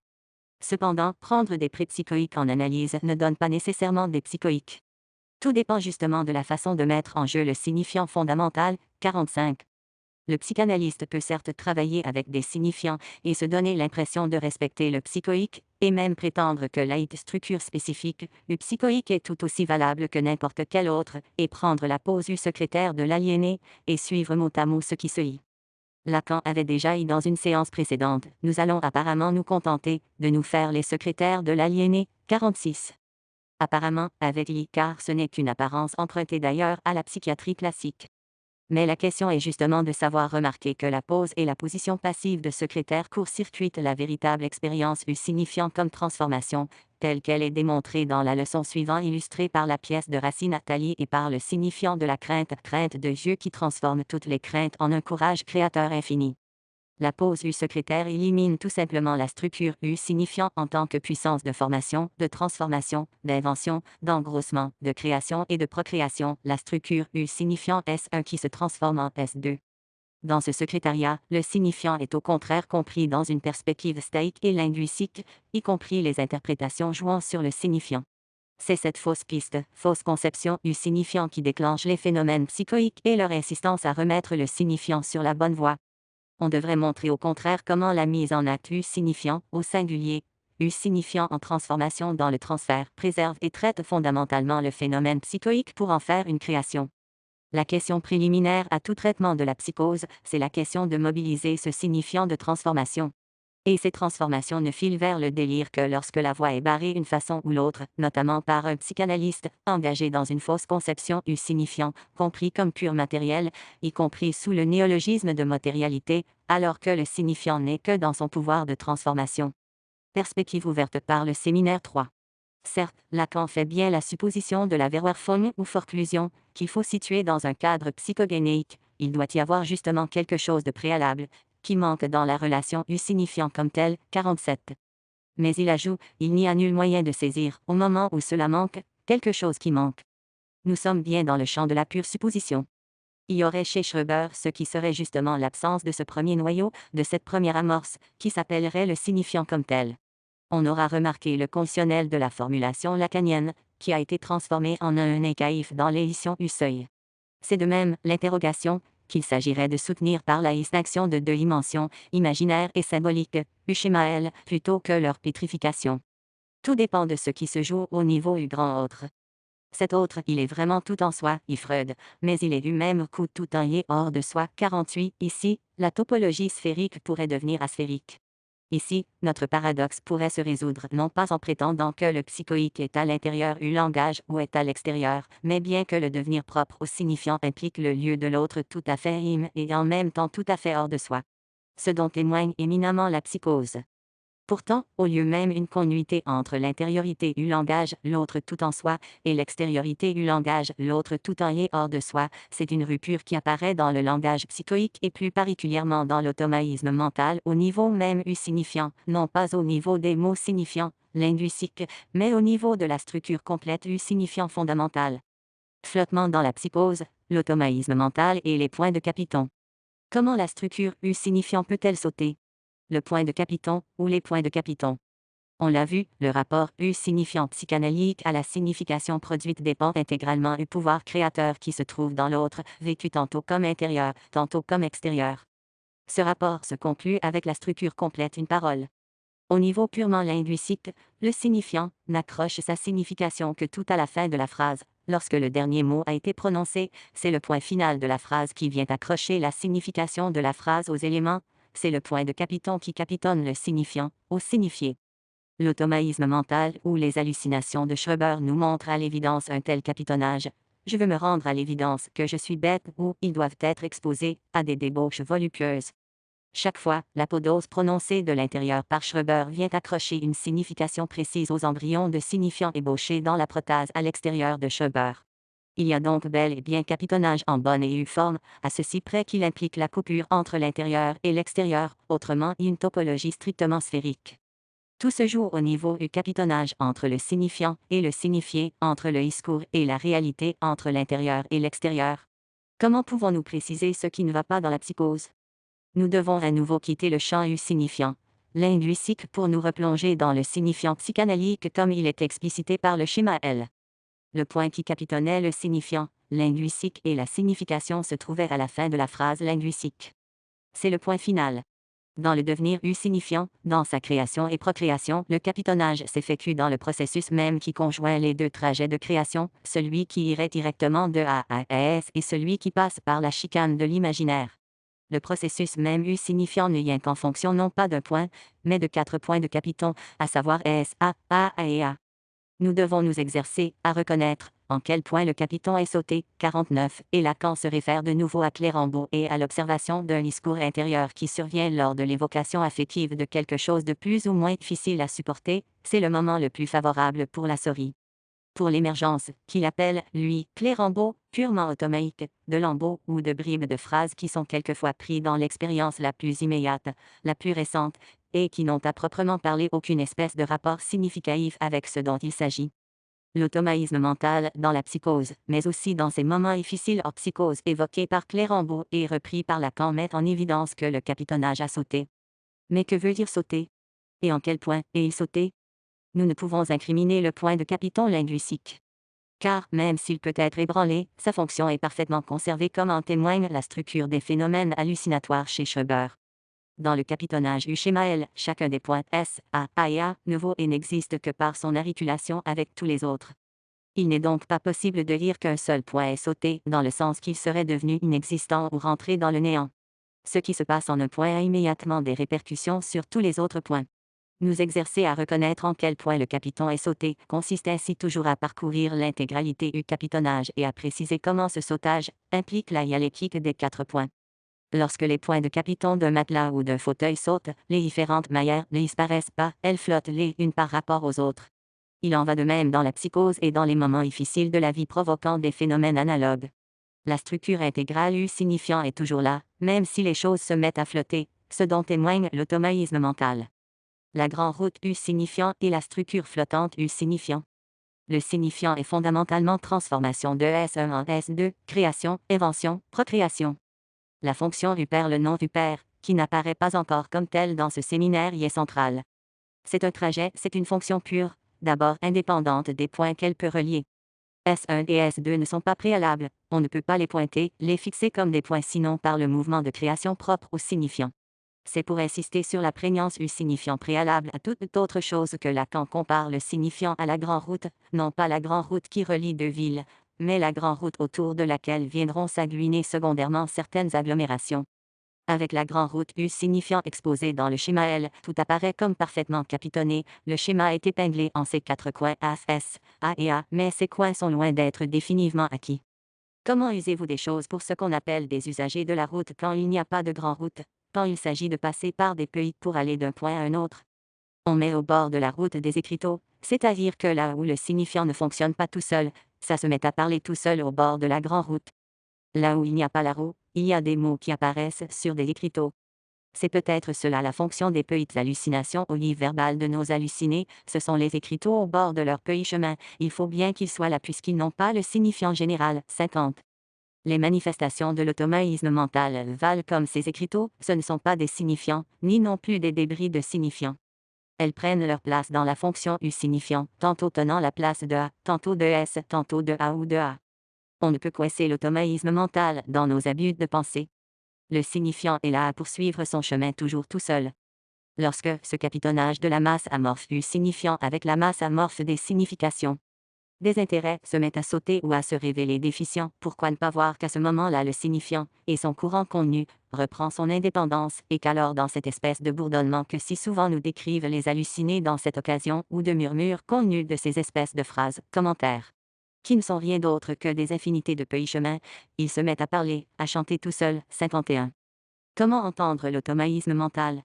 S1: Cependant, prendre des prépsychoïques en analyse ne donne pas nécessairement des psychoïques. Tout dépend justement de la façon de mettre en jeu le signifiant fondamental 45. Le psychanalyste peut certes travailler avec des signifiants et se donner l'impression de respecter le psychoïque, et même prétendre que la structure spécifique, le psychoïque est tout aussi valable que n'importe quel autre, et prendre la pose du secrétaire de l'aliéné, et suivre mot à mot ce qui se lit. Lacan avait déjà dit dans une séance précédente, nous allons apparemment nous contenter de nous faire les secrétaires de l'aliéné, 46. Apparemment, avait dit car ce n'est qu'une apparence empruntée d'ailleurs à la psychiatrie classique. Mais la question est justement de savoir remarquer que la pose et la position passive de secrétaire court-circuitent la véritable expérience du signifiant comme transformation, telle qu'elle est démontrée dans la leçon suivante illustrée par la pièce de Racine Nathalie et par le signifiant de la crainte, crainte de Dieu qui transforme toutes les craintes en un courage créateur infini. La pose secrétaire élimine tout simplement la structure signifiant en tant que puissance de formation, de transformation, d'invention, d'engrossement, de création et de procréation, la structure signifiant S1 qui se transforme en S2. Dans ce secrétariat, le signifiant est au contraire compris dans une perspective staïque et linguistique, y compris les interprétations jouant sur le signifiant. C'est cette fausse piste, fausse conception du signifiant qui déclenche les phénomènes psychoïques et leur insistance à remettre le signifiant sur la bonne voie. On devrait montrer au contraire comment la mise en acte signifiant, au singulier, signifiant en transformation dans le transfert, préserve et traite fondamentalement le phénomène psychoïque pour en faire une création. La question préliminaire à tout traitement de la psychose, c'est la question de mobiliser ce signifiant de transformation. Et ces transformations ne filent vers le délire que lorsque la voie est barrée d'une façon ou l'autre, notamment par un psychanalyste engagé dans une fausse conception du signifiant, compris comme pur matériel, y compris sous le néologisme de matérialité, alors que le signifiant n'est que dans son pouvoir de transformation. Perspective ouverte par le séminaire 3. Certes, Lacan fait bien la supposition de la Verwerfung ou forclusion, qu'il faut situer dans un cadre psychogénéique. Il doit y avoir justement quelque chose de préalable, qui manque dans la relation du signifiant comme tel, 47. Mais il ajoute, il n'y a nul moyen de saisir, au moment où cela manque, quelque chose qui manque. Nous sommes bien dans le champ de la pure supposition. Il y aurait chez Schreber ce qui serait justement l'absence de ce premier noyau, de cette première amorce, qui s'appellerait le signifiant comme tel. On aura remarqué le conditionnel de la formulation lacanienne, qui a été transformé en un négatif dans l'édition du seuil. C'est de même l'interrogation, qu'il s'agirait de soutenir par la distinction de deux dimensions, imaginaire et symbolique, du schéma L, plutôt que leur pétrification. Tout dépend de ce qui se joue au niveau du grand autre. Cet autre, il est vraiment tout en soi, dit Freud, mais il est lui-même coup tout entier hors de soi. 48. Ici, la topologie sphérique pourrait devenir asphérique. Ici, notre paradoxe pourrait se résoudre non pas en prétendant que le psychoïque est à l'intérieur du langage ou est à l'extérieur, mais bien que le devenir propre au signifiant implique le lieu de l'autre tout à fait et en même temps tout à fait hors de soi. Ce dont témoigne éminemment la psychose. Pourtant, au lieu même d'une connuité entre l'intériorité du langage, l'autre tout en soi, et l'extériorité du langage, l'autre tout entier hors de soi, c'est une rupture qui apparaît dans le langage psychoïque et plus particulièrement dans l'automaïsme mental au niveau même du signifiant, non pas au niveau des mots signifiants, linguistiques, mais au niveau de la structure complète du signifiant fondamental. Flottement dans la psychose, l'automaïsme mental et les points de capiton. Comment la structure du signifiant peut-elle sauter? Le point de capiton ou les points de capiton. On l'a vu, le rapport signifiant psychanalytique à la signification produite dépend intégralement du pouvoir créateur qui se trouve dans l'autre, vécu tantôt comme intérieur, tantôt comme extérieur. Ce rapport se conclut avec la structure complète d'une parole. Au niveau purement linguistique, le signifiant n'accroche sa signification que tout à la fin de la phrase. Lorsque le dernier mot a été prononcé, c'est le point final de la phrase qui vient accrocher la signification de la phrase aux éléments c'est le point de capiton qui capitonne le signifiant, au signifié. L'automaïsme mental ou les hallucinations de Schreber nous montrent à l'évidence un tel capitonnage. Je veux me rendre à l'évidence que je suis bête ou ils doivent être exposés à des débauches voluptueuses. Chaque fois, l'apodose prononcée de l'intérieur par Schreber vient accrocher une signification précise aux embryons de signifiants ébauchés dans la protase à l'extérieur de Schreber. Il y a donc bel et bien capitonnage en bonne et due forme, à ceci près qu'il implique la coupure entre l'intérieur et l'extérieur, autrement une topologie strictement sphérique. Tout se joue au niveau du capitonnage entre le signifiant et le signifié, entre le discours et la réalité, entre l'intérieur et l'extérieur. Comment pouvons-nous préciser ce qui ne va pas dans la psychose? Nous devons à nouveau quitter le champ du signifiant linguistique pour nous replonger dans le signifiant psychanalytique comme il est explicité par le schéma L. Le point qui capitonnait le signifiant linguistique et la signification se trouvait à la fin de la phrase linguistique. C'est le point final. Dans le devenir signifiant, dans sa création et procréation, le capitonnage s'effectue dans le processus même qui conjoint les deux trajets de création, celui qui irait directement de A à S et celui qui passe par la chicane de l'imaginaire. Le processus même signifiant ne vient qu'en fonction non pas d'un point, mais de 4 points de capiton, à savoir S, A et A. Nous devons nous exercer à reconnaître en quel point le capiton est sauté, 49, et Lacan se réfère de nouveau à Clérambault et à l'observation d'un discours intérieur qui survient lors de l'évocation affective de quelque chose de plus ou moins difficile à supporter, c'est le moment le plus favorable pour la souris. Pour l'émergence, qu'il appelle, lui, Clérambault, purement automatique, de lambeaux ou de bribes de phrases qui sont quelquefois pris dans l'expérience la plus immédiate, la plus récente, et qui n'ont à proprement parler aucune espèce de rapport significatif avec ce dont il s'agit. L'automaïsme mental dans la psychose, mais aussi dans ces moments difficiles hors psychose évoqués par Clérambault et repris par Lacan met en évidence que le capitonnage a sauté. Mais que veut dire sauter? Et en quel point est-il sauté? Nous ne pouvons incriminer le point de capiton linguistique. Car, même s'il peut être ébranlé, sa fonction est parfaitement conservée comme en témoigne la structure des phénomènes hallucinatoires chez Schreber. Dans le capitonnage du schéma L, chacun des points S, A et A nouveau et n'existe que par son articulation avec tous les autres. Il n'est donc pas possible de dire qu'un seul point est sauté, dans le sens qu'il serait devenu inexistant ou rentré dans le néant. Ce qui se passe en un point a immédiatement des répercussions sur tous les autres points. Nous exercer à reconnaître en quel point le capiton est sauté consiste ainsi toujours à parcourir l'intégralité du capitonnage et à préciser comment ce sautage implique la dialectique des 4 points. Lorsque les points de capiton d'un matelas ou d'un fauteuil sautent, les différentes maillères ne disparaissent pas, elles flottent les unes par rapport aux autres. Il en va de même dans la psychose et dans les moments difficiles de la vie provoquant des phénomènes analogues. La structure intégrale du signifiant est toujours là, même si les choses se mettent à flotter, ce dont témoigne l'automaïsme mental. La grande route du signifiant et la structure flottante du signifiant. Le signifiant est fondamentalement transformation de S1 en S2, création, invention, procréation. La fonction du père, le nom du père, qui n'apparaît pas encore comme tel dans ce séminaire y est centrale. C'est un trajet, c'est une fonction pure, d'abord indépendante des points qu'elle peut relier. S1 et S2 ne sont pas préalables, on ne peut pas les pointer, les fixer comme des points sinon par le mouvement de création propre au signifiant. C'est pour insister sur la prégnance du signifiant préalable à toute autre chose que Lacan compare le signifiant à la grande route, non pas la grande route qui relie deux villes, mais la grande route autour de laquelle viendront s'agglutiner secondairement certaines agglomérations. Avec la grande route du signifiant exposé dans le schéma L, tout apparaît comme parfaitement capitonné, le schéma est épinglé en ses 4 coins S, A et A, mais ces coins sont loin d'être définitivement acquis. Comment usez-vous des choses pour ce qu'on appelle des usagers de la route quand il n'y a pas de grande route, quand il s'agit de passer par des pays pour aller d'un point à un autre? On met au bord de la route des écriteaux, c'est-à-dire que là où le signifiant ne fonctionne pas tout seul, ça se met à parler tout seul au bord de la grande route. Là où il n'y a pas la roue, il y a des mots qui apparaissent sur des écriteaux. C'est peut-être cela la fonction des petites hallucinations au livre verbal de nos hallucinés, ce sont les écriteaux au bord de leur petit chemin, il faut bien qu'ils soient là puisqu'ils n'ont pas le signifiant général, 50. Les manifestations de l'automaïsme mental valent comme ces écriteaux, ce ne sont pas des signifiants, ni non plus des débris de signifiants. Elles prennent leur place dans la fonction du signifiant, tantôt tenant la place de A, tantôt de S, tantôt de A ou de A. On ne peut coincer l'automaïsme mental dans nos abus de pensée. Le signifiant est là à poursuivre son chemin toujours tout seul. Lorsque ce capitonnage de la masse amorphe du signifiant avec la masse amorphe des significations. Désintérêt se met à sauter ou à se révéler déficient. Pourquoi ne pas voir qu'à ce moment-là le signifiant et son courant contenu reprend son indépendance et qu'alors dans cette espèce de bourdonnement que si souvent nous décrivent les hallucinés dans cette occasion ou de murmures contenus de ces espèces de phrases, commentaires, qui ne sont rien d'autre que des infinités de pays chemins, il se met à parler, à chanter tout seul. 51. Comment entendre l'automaïsme mental?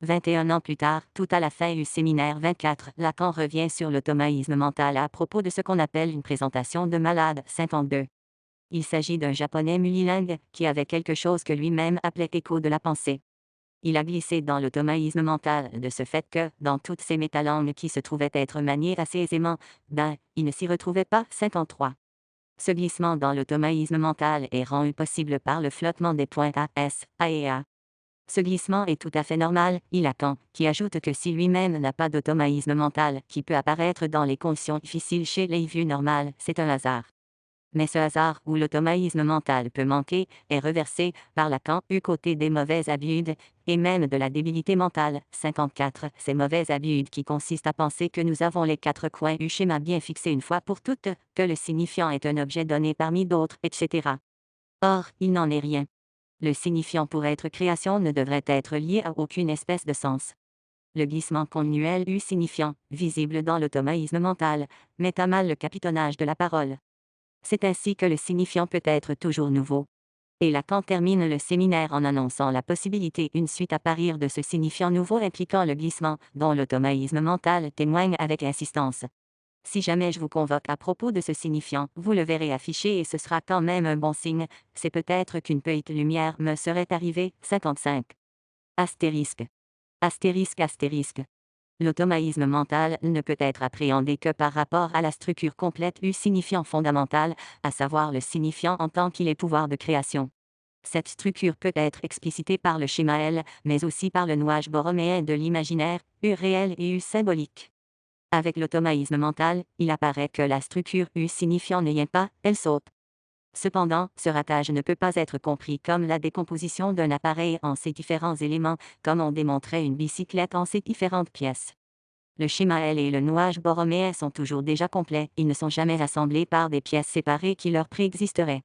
S1: 21 ans plus tard, tout à la fin du séminaire 24, Lacan revient sur l'automaïsme mental à propos de ce qu'on appelle une présentation de malade. 52. Il s'agit d'un japonais multilingue qui avait quelque chose que lui-même appelait écho de la pensée. Il a glissé dans l'automaïsme mental de ce fait que, dans toutes ces métalangues qui se trouvaient être maniées assez aisément, il ne s'y retrouvait pas. 53. Ce glissement dans l'automaïsme mental est rendu possible par le flottement des points A, S, A et A. Ce glissement est tout à fait normal, il Lacan, qui ajoute que si lui-même n'a pas d'automaïsme mental qui peut apparaître dans les conditions difficiles chez les vues normales, c'est un hasard. Mais ce hasard où l'automaïsme mental peut manquer est reversé par Lacan du côté des mauvaises habitudes et même de la débilité mentale. 54. Ces mauvaises habitudes qui consistent à penser que nous avons les quatre coins du schéma bien fixés une fois pour toutes, que le signifiant est un objet donné parmi d'autres, etc. Or, il n'en est rien. Le signifiant pour être création ne devrait être lié à aucune espèce de sens. Le glissement continuel du signifiant, visible dans l'automaïsme mental, met à mal le capitonnage de la parole. C'est ainsi que le signifiant peut être toujours nouveau. Et Lacan termine le séminaire en annonçant la possibilité d'une suite à parir de ce signifiant nouveau impliquant le glissement, dont l'automaïsme mental témoigne avec insistance. Si jamais je vous convoque à propos de ce signifiant, vous le verrez affiché et ce sera quand même un bon signe, c'est peut-être qu'une petite lumière me serait arrivée. 55. Astérisque. Astérisque astérisque. L'automaïsme mental ne peut être appréhendé que par rapport à la structure complète du signifiant fondamental, à savoir le signifiant en tant qu'il est pouvoir de création. Cette structure peut être explicitée par le schéma L, mais aussi par le nuage borroméen de l'imaginaire, U réel et U symbolique. Avec l'automaïsme mental, il apparaît que la structure U signifiant ne vient pas, elle saute. Cependant, ce ratage ne peut pas être compris comme la décomposition d'un appareil en ses différents éléments, comme on démontrait une bicyclette en ses différentes pièces. Le schéma L et le nuage borroméen sont toujours déjà complets, ils ne sont jamais assemblés par des pièces séparées qui leur préexisteraient.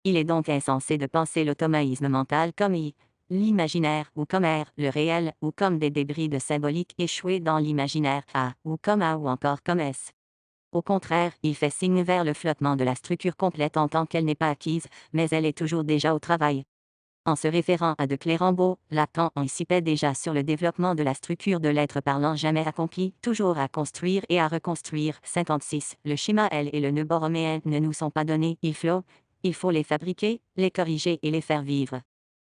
S1: Il est donc insensé de penser l'automaïsme mental comme I, l'imaginaire, ou comme R, le réel, ou comme des débris de symbolique échoués dans l'imaginaire A, ou comme A ou encore comme S. Au contraire, il fait signe vers le flottement de la structure complète en tant qu'elle n'est pas acquise, mais elle est toujours déjà au travail. En se référant à de Clérambault, Lacan anticipait déjà sur le développement de la structure de l'être parlant jamais accompli, toujours à construire et à reconstruire. 56. Le schéma L et le nœud borroméen ne nous sont pas donnés, il faut les fabriquer, les corriger et les faire vivre.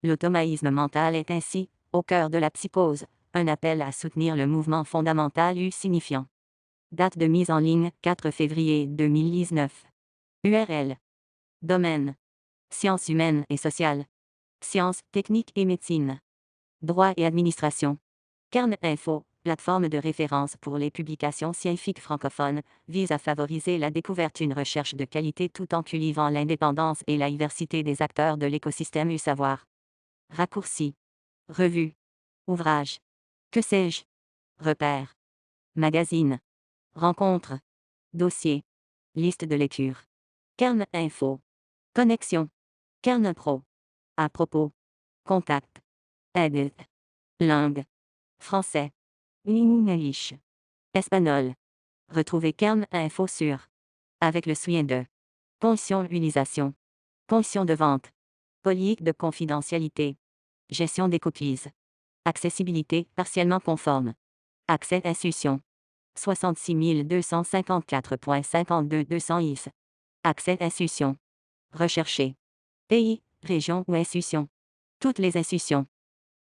S1: L'automaïsme mental est ainsi, au cœur de la psychose, un appel à soutenir le mouvement fondamental U signifiant. Date de mise en ligne, 4 février 2019. URL. Domaine. Sciences humaines et sociales. Sciences, techniques et médecine. Droit et administration. Kern Info, plateforme de référence pour les publications scientifiques francophones, vise à favoriser la découverte d'une recherche de qualité tout en cultivant l'indépendance et la diversité des acteurs de l'écosystème du savoir. Raccourci. Revue. Ouvrage. Que sais-je? Repères. Magazine. Rencontre. Dossier. Liste de lecture. Kern Info. Connexion. Kern Pro. À propos. Contact. Aide. Langue. Français. English. Espagnol. Retrouvez Kern Info sur. Avec le soutien de. Conditions d'utilisation. Conditions de vente. Politique de confidentialité. Gestion des cookies. Accessibilité partiellement conforme. Accès institution. 66 254.52 200 is. Accès institution. Rechercher. Pays, région ou institution. Toutes les institutions.